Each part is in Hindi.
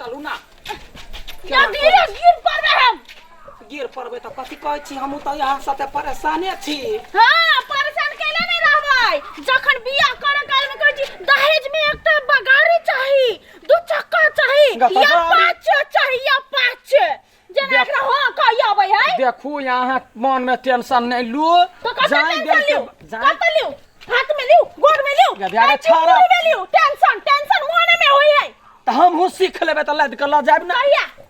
चलू ना या धीरे गिर पड़बे हम गिर पड़बे त कथि कहै छी हम त यहाँ साथे परेशाने छी। हां परेशान कैले नहीं रहबै जखन बियाह करे काल में कहै छी दहेज में एकटा गाड़ी चाहिए 2 चक्का चाहिए या 5 चाहिए 5 जना एकरा हां कहि आबै है। देखू यहाँ मन में टेंशन नहीं लू जाई दे के कत लियो हाथ में लियो गोड़ में लियो गया छाड़ा में लियो टेंशन टेंशन मोने में होई है त हम हूं सीख लेबे त लद के ल जाब ना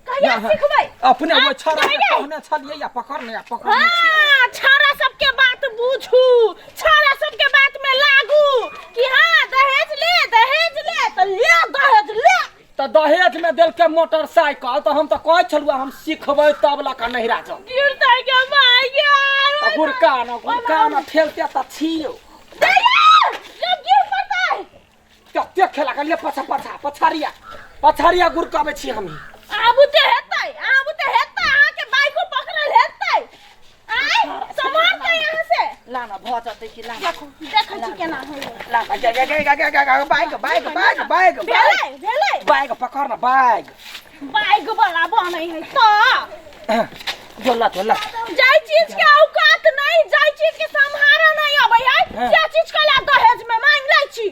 कहिया सिखबै अपने वो छाड़ा के कहने छलिए या पकड़ने हां छाड़ा सबके बात बुझू छाड़ा सबके बात में लागू कि हां दहेज ले त ले दहेज ले त दहेज में देल के मोटरसाइकिल त हम त कहै छलुआ हम सीखबै तब ला के नहिरा जाऊ गिरतै के भाई यार गुरका न ठेलते त छियो जब गिर पड़तै कते खेला के ले पछाड़िया गुरकाबे छी हम आबू ते हेतै अहाँ के बाइको पकड़ल हेतै आय संभाल के यहां से लाना भ जतै कि लाना देखै छी केना होय लाना बाइक भेलै पकड़ ना बाइक वाला बनै है त जोला जाय चीज के औकात नहीं जाय चीज के संभारा नहीं आबै है से चीज के ला दहेज में मांग लै छी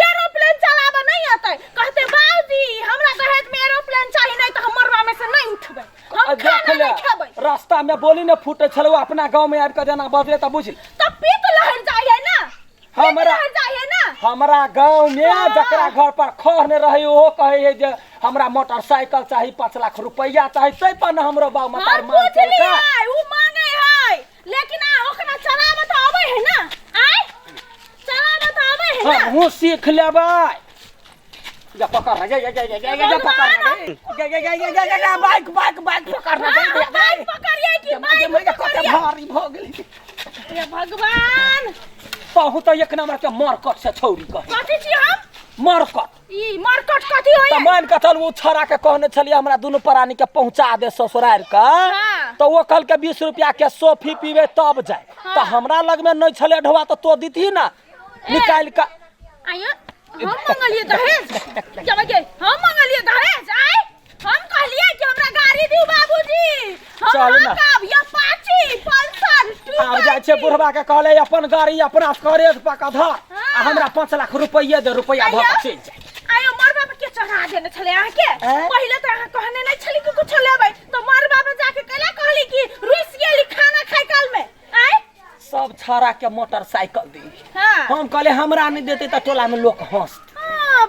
एरोप्लेन चलाबा नहीं आते कहते बाबूजी हमरा दहेज में एरोप्लेन चाहिए नहीं तो हम मरवा में से नहीं उठबै हम खाना नहीं खेबै रास्ता में बोली न फूटे छलो अपना गांव में आब के जना बजले त बुझ त पीत लहर जाइए ना हमरा गांव में जकरा घर पर खरने रहे ओ कहे है जे हमरा मोटरसाइकिल चाहिए 5 लाख रुपया चाहिए तै पर न हमरो बाप मतार मांग के उ मांगे है लेकिन ओकरा चलाबा त आबै है ना आय चलाबा त आबै है ना हम सीख लेबै जा पकड़ जा पकड़ बाइक पकड़ बाइक पकड़िए कि बाइक कते भारी भ गेली हे भगवान तहु त एक नंबर के मरकट से छौरी कह कथि छी हम मरकट कथि होय त मान के चल वो छरा के कहने छलिए हमरा दुनु प्राणी के पहुंचा दे ससुराल का तो वो कल के 20 रुपया के सोफी पीवे तब जाए त हमरा लग में नहीं छले ढवा तो दीती ना निकाल का आयो हम मंगलिए दहेज जब के हम मंगलिए दहेज आय हम कहलिए कि हमरा गाड़ी दियो बाबूजी चल ना अब या पाची पल्सर आब जाय छे बुढ़वा के कहले अपन गाड़ी अपना करेज पका धर आ हमरा 5 लाख रुपया दे रुपया भ के चल जाय आयो मर बाबा के चढ़ा देने छले आ के पहले त अहाँ कहने नहीं छली कि कुछ लेबै तो मर बाबा जाके कहला कहली कि रुस गेली खाना खाय काल में आय सब छाड़ा के मोटरसाइकिल दी हम कहले हमरा नहीं देते त टोला में लोग हंस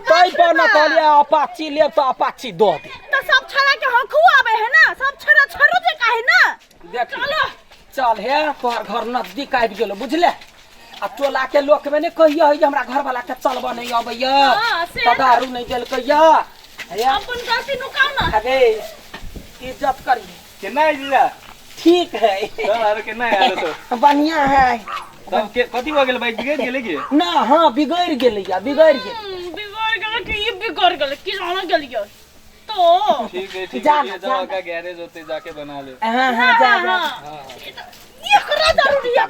तई पर न कहले अपाची ले तो अपाची दो दे त सब छाड़ा के हखु आवे है ना सब छाड़ा छरू जे काहे ना देख चल हे तोहर घर नजदीक आबि गेलो बुझले आ टोला के लोक में ने कहियो है हमरा घर वाला के चलबा नहीं आबैया त दारू नहीं देल कहिया अपन गलती नुकाओ ना अबे इज्जत करी केना आइला ठीक है यार केना यार तो बढ़िया है तब के कथि हो गेल बाइक बिगड़ गेले के ना हां बिगड़ गेलैया बिगड़ कि ये बिगड़ गेल कि जाना गेलियो तो ठीक है जाओ का गैरेज होते जाके बना ले हां जा ये करा जरूरी है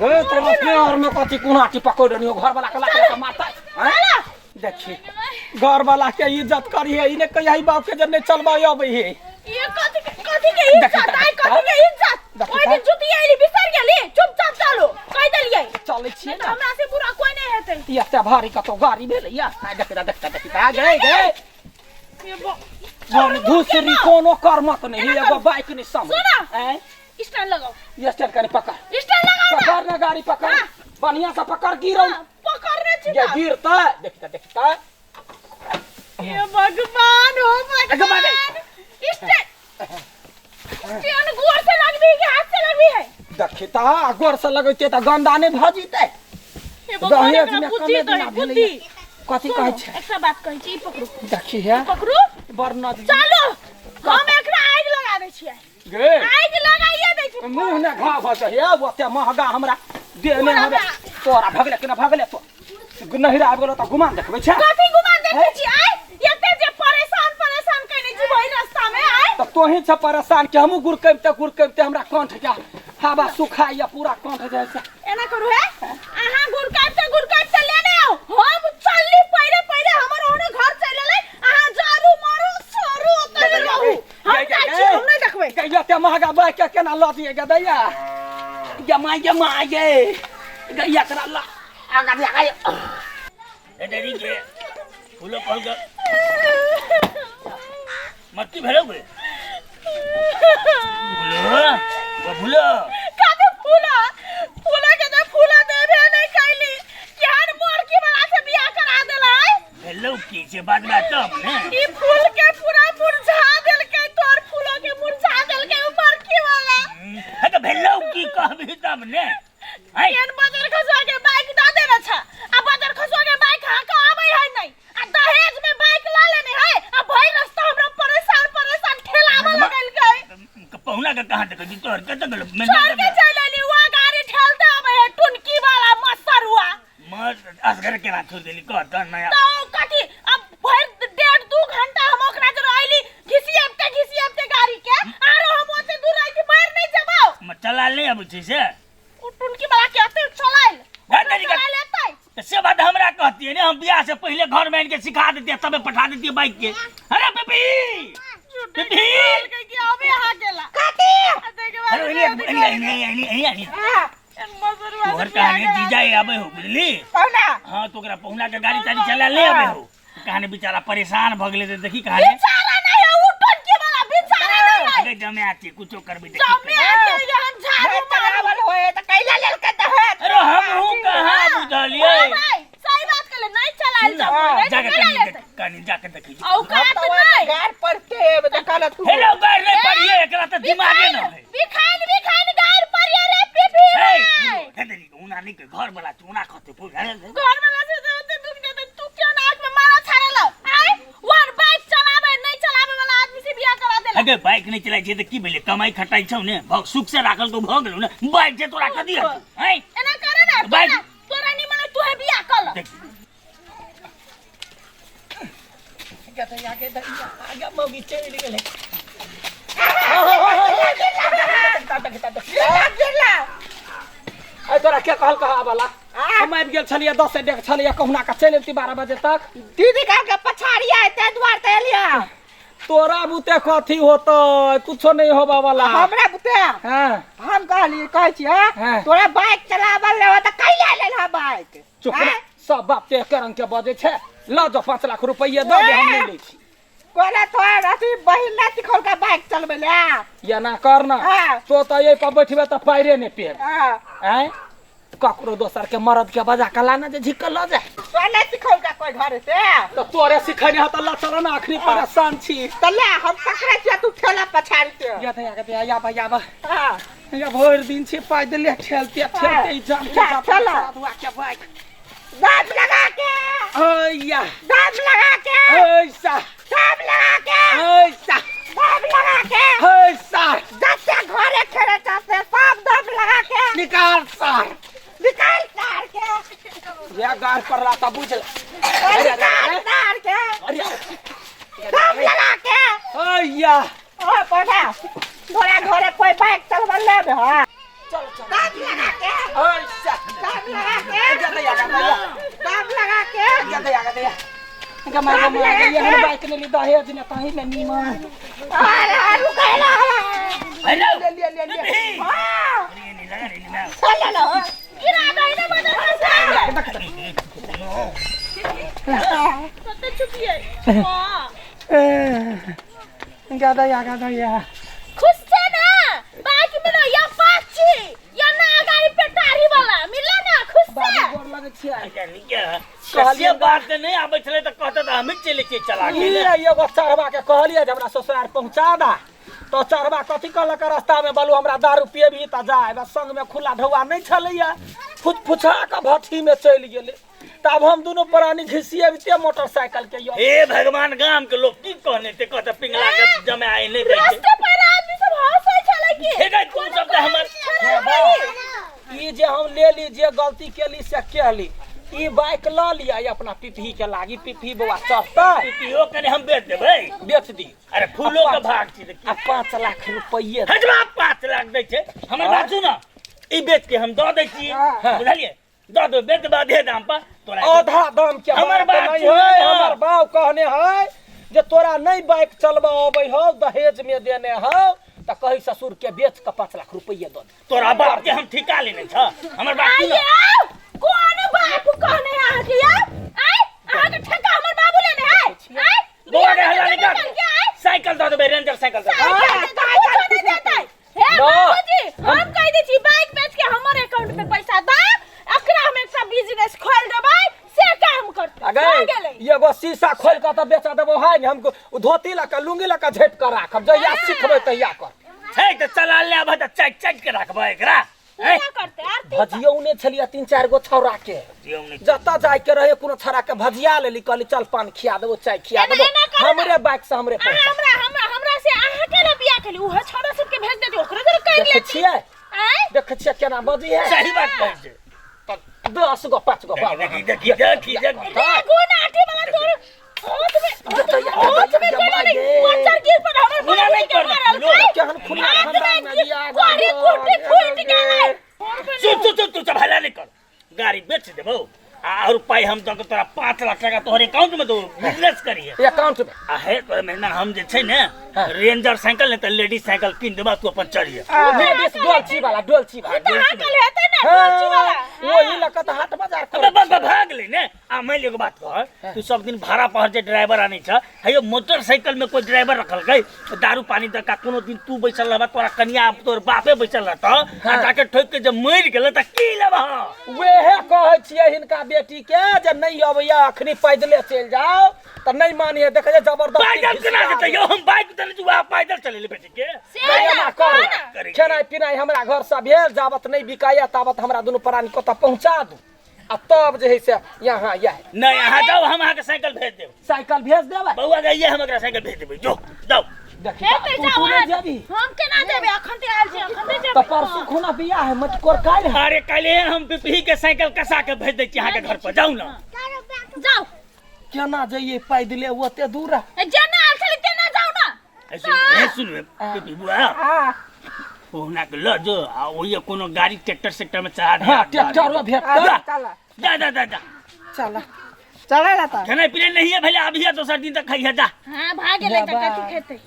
गए तो प्यार में कथि कुनाटी पकड़नियो घर वाला के लाके मारता हैं देखी घर वाला के इज्जत करी है इने कहिया बाप के जने चलबा आबै है ये कथि के इज्जत है कथि के इज्जत ओइ दिन जुती आइली बिसर गेली चुपचाप चलो कह देलिए चलै छी ना हमरा से बुरा कोई नहीं हेतै ये त भारी का तो गाड़ी भेलैया देखता गए ये बो दूसरी कोनो कर मत नहीं एगो बाइक नहीं सामने सुना स्टैंड लगाओ ये स्टैंड करने पकड़ स्टैंड लगाओ पकड़ ना गाड़ी पकड़ बढ़िया से पकड़ गिरो पकड़ने छी ये गिरता देखता ये भगवान हो भगवान स्टैंड गोर से लगबी कि हाथ से लगबी है देखता गोर से लगैते त गंदा नहीं भ जिते ये भगवान में बुद्धि तो बुद्धि कथि कहै छै एकटा बात कहै छी पकड़ू देखी है पकड़ू बड़ नजदीक चलो हम एकरा आग लगा दै छियै गे आग लगाइए दै छी मुंह ने घाव भ हे ओते महंगा हमरा देने हमरा तोरा भगले कि न भगले तो नहिरा आब गेलो त गुमान देखबै छै कथि गुमान देखै छी आय एते जे परेशान कइने छी वही रास्ता में आय त तोही छ परेशान के हमहु गुरकैबते हमरा कंठ के हवा सुखाइया पूरा कंठ जाय छै एना करू है अहाँ गुरकैबते लेने आओ हम चलली पहिले हमर ओने घर महंगा बाइक के केना लऽ दिए गदैया जमाई गे गैया करा ला आगा दे ए डरी के फूलो कॉल कर मत्ती भेलो बे फूलो कादे फूला के दे फूला देबे नहीं कैली केहन मोर की वाला से बियाह करा देलै भेलो की से बात तब ने ई फूल के पूरा मुरझा देलकै तोर फूलो के मुरझा देलकै ऊपर की वाला है तो भेलो की कहबी तब ने है केन बाजार खसवा के बाइक दा देना छ आ बाजार खसवा के बाइक हां का आबै है नहीं आ दहेज में बाइक ला लेने है आ भाई रास्ता हमरा परेशान ठेलावा लगल गई पहुना का कहां तक जी तोर कत गलो मैं छोड़ के चल लेली वो गाड़ी ठेलते आबै है टुनकी वाला मसरुआ मत असगर के ना छोड़ देली कह त नया तो कथी अब भर 1.5-2 घंटा हम ओकरा जरा आइली घिसियबते गाड़ी के आरो हम ओते दूर रहि के बाहर नहीं जबाओ मत चला ले अब छी से उ टुनकी वाला के अते चलाइल गाड़ी का चला लेतै से बात हमरा कहती है ने हम बियाह से पहले घर में इनके सिखा देते तबे पठा देती बाइक के अरे बेबी बेबी के अबे आ गेला कथी अरे नहीं मसरुआ तोहर कहानी जीजा आबे हो बुझली कौना हां तो ओकरा पहुना के गाड़ी ताड़ी चला ले आबे हो कहानी बेचारा परेशान भ गेले त देखी कहानी बेचारा नहीं है उ टुनकी वाला बेचारा नहीं है अरे जमे आती कुछो करबी देखी जमे आके हम झाड़ू मारल होए त कैला लेल के दहेज अरे हम हूं कहां बुझलिए सही बात कहले नहीं चलाइल जाके कहानी जाके देखी औकात नहीं गार पर के देखला तू हेलो गाड़ी नहीं पड़िए एकरा त दिमागे न है बिखान गार पर रे पिपी हे हेदली उना नहीं के घर वाला चूना खते पुर घर वाला से होते दुख दे तू क्यों नाक में मारा छाड़लो आय वन बाइक चलावे नहीं चलावे वाला आदमी से बियाह करा देला अगे बाइक नहीं चलाई छे त की भेले कमाई खटाई छौ ने भग सुख से राखल तो भ गेलौ ने बाइक जे तोरा क दिया हैं एना करे ना बाइक तोरा निमन तू है बियाह कर आगे मौगी चल गेले ए तोरा के कहल कहा वाला हम आबि गेल छलिए 10 से देख छलिए कहुना का चल एती 12 बजे तक दीदी का के पछाड़ी आए ते द्वार ते लिया तोरा बुते कथी होतो कुछो नहीं होबा वाला हमरा बुते हां हम कहली कहै छी हाँ। तोरा बाइक चलाबल ले त कैला लेल हा बाइक चुप सब बाप ते करन के बजे छे ल जो 5 लाख रुपया दे दे हम ले लै छी कोला तोर अथी बहिन ने सिखल का बाइक चलबे ले या ना करना हाँ। तो त ये पर बैठबे त पैरे ने पेर हां हैं ककरो दोसर के मरद के बजा के लाना जे झिक ल जाए कोला सिखल का कोई घर से तो तोरे सिखने ह त ल चल ना आखरी परेशान छी त ले हम पकड़े छी तू ठेला पछाड़ी के या त या बा हां या भर दिन से पैदल ठेलते जान के चल दुआ के बाइक दाम लगा के ओया दाम लगा के ऐसा दाम लगा के ऐसा दाम लगा के ऐसा जैसे घरे खेले चाहते सब दाम लगा के निकाल सार निकाल तार के या गार पर राता बुझ ले निकाल तार के अरे दाम लगा के ओया ओ पढ़ा तोरा घरे कोई बाइक चलवा ले बे हां चल दाम लगा के ऐसा दाम लगा के दाम लगा के मैं ये हम बाइक ने ली दहेज ने ताही में नीमन अरे रुकैला हेलो ले हां ये नहीं लगा रे ना चल लो गिरा दे ना बदल से चुपिए हां गादा या खुश से ना बाइक मिलो या पाछी या ना गाड़ी पे टारी वाला मिला ना खुश से बाबू गोर लगे छी कहली क्या कहलिए बात नहीं आबे छले त कहत त हम चले छी चला के ये एगो चढ़वा के कहलिए जे हमरा ससुराल पहुंचा दा तो चढ़वा कथी कहलक रास्ता में बालू हमरा दारू पिए भी त जाए बस संग में खुला ढौआ नहीं छलैया फुछा के भट्ठी में चल गेले तब हम दोनों प्राणी घिसिए बिते मोटरसाइकिल के यो हे भगवान गांव के लोग की कहने ते कहत पिंगला के जमे आए नहीं देखे रास्ते पर आदमी सब हंसै छले की हे गई तू सब त हमर ई जे हम ले ली जे गलती केली से केली ई बाइक ल लिया अपना पिपही के लागी पिपही बउआ चढ़ता पियो कने हम बेच देबै बेच दी अरे फूलो के भाग छी देखी आ 5 लाख रुपये हजमा 5 लाख दै छै हमर बात सुन ई बेच के हम द दै छी बुझलिए द दो बेच बाधे दाम पर तोरा आधा दाम के हमर बात नहीं सुन है हमर बाप कहने है जे तोरा नहीं बाइक चलबा आबै हो दहेज में देने हो तो कही ससुर के बेच के 5 लाख रुपया दो तोरा बाप के हम ठिका लेने छ हमर बात सुन आये कौन बाप कहने आ गया आय आहा के ठेका हमर बाबू लेने है आय बोला के हल्ला निकाल साइकिल दो दे रेंजर साइकिल दो नहीं देता है हे बाबूजी हम कह दी छी बाइक बेच के हमर अकाउंट में पैसा दा एकरा हम एकटा बिजनेस खोल देबै से काम करते अगे एगो शीशा खोल के तो बेचा देबो है हमको धोती लका लुंगी लका झेप कर राखब जहिया सिखबै तहिया कर है त चला ले अब त चक चक के रखबै एकरा क्या करते आरती भजियो ने छलिया 3-4 गो छौरा के जता जाय के रहे कोनो छौरा के भजिया लेली कहली चल पान खिया देबो चाय खिया देबो हमरे बाइक से हमरे पैसा हमरा से आहा के बियाह केली ओहे छोरा सब के भेज देती ओकरे जरे कर देखे लेती छियै आय देखे छियै केना बजी है सही बात कहै छै 10 गो 5 गो देखी गुण आठी वाला तोर हाथ में मच्छर गिर पर हमर मुना नहीं कर केहन खुला खानदान में बियाह गाड़ी कुटी फूट गेलै तू सब हल्ला नहीं कर गाड़ी बेच देबो और पाई हम तो तोरा 5 लाख टका तोहर अकाउंट में दो बिजनेस करिए अकाउंट में आ है तो महीना हम जे छै ने रेंजर साइकिल ने त लेडीज साइकिल किन देबा तू अपन चढ़िए लेडीज डोलची वाला कहाँ कल हेतै ना डोलची वाला वही लका त हाट बाजार अब भाग ले ने आ मैं एगो बात कह तू सब दिन भाड़ा पर जे ड्राइवर आनी छ हेयो मोटरसाइकिल में कोई ड्राइवर रखल गई दारू पानी दका कोनो दिन तू बैसल रहबा तोरा कनिया तोर बापे बैसल रहत आ जाके ठोक के जब मर गेल त की लेबा वेहे कहै छियै हिनका बेटी के जे नहीं अबैया अखनी पैदले चल जाओ त नहीं मानिए देखे जे जबरदस्ती पैदल केना जेतै यो हम बाइक देले तू आ पैदल चले ले बेटी के खेनाइ पिनाइ हमरा घर से भेल जाबत नहीं बिकाया ताबत हमरा दुनू प्राणी को त पहुंचा दू आ तब जे है से यहाँ यह नहीं यहाँ जाओ हम अहाँ के साइकिल भेज देब साइकिल भेज देबै बउआ गई हम एकरा साइकिल भेज देबै जो जाओ देखी तू नहीं जेबी हम केना देबे अखन ते आइल छी अखन ते त परसू खुना बियाह है मटकोर काल है अरे कल हम पिपही के साइकिल कसा के भेज दै छी अहाँ के घर पर जाऊ ना जाओ केना जइए पैदले ओते दूर जेना आइल छली तेना जाओ ना ऐसे सुन पिपही बुआ ओहना के ल जो आ ओये कोनो गाड़ी ट्रैक्टर सेक्टर में चढ़ा दे हां ट्रैक्टर में भेट जा चला चले ना त खाना पीने नहीं है भले अभी दोसर दिन तक खाइए जा हां भाग गेलै त कथि खेतै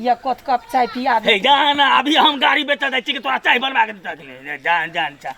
ये कत कप चाय पिया दे हे जाना अभी हम गाड़ी बेचा दै छी कि तोरा चाय बनवा के देता जान चा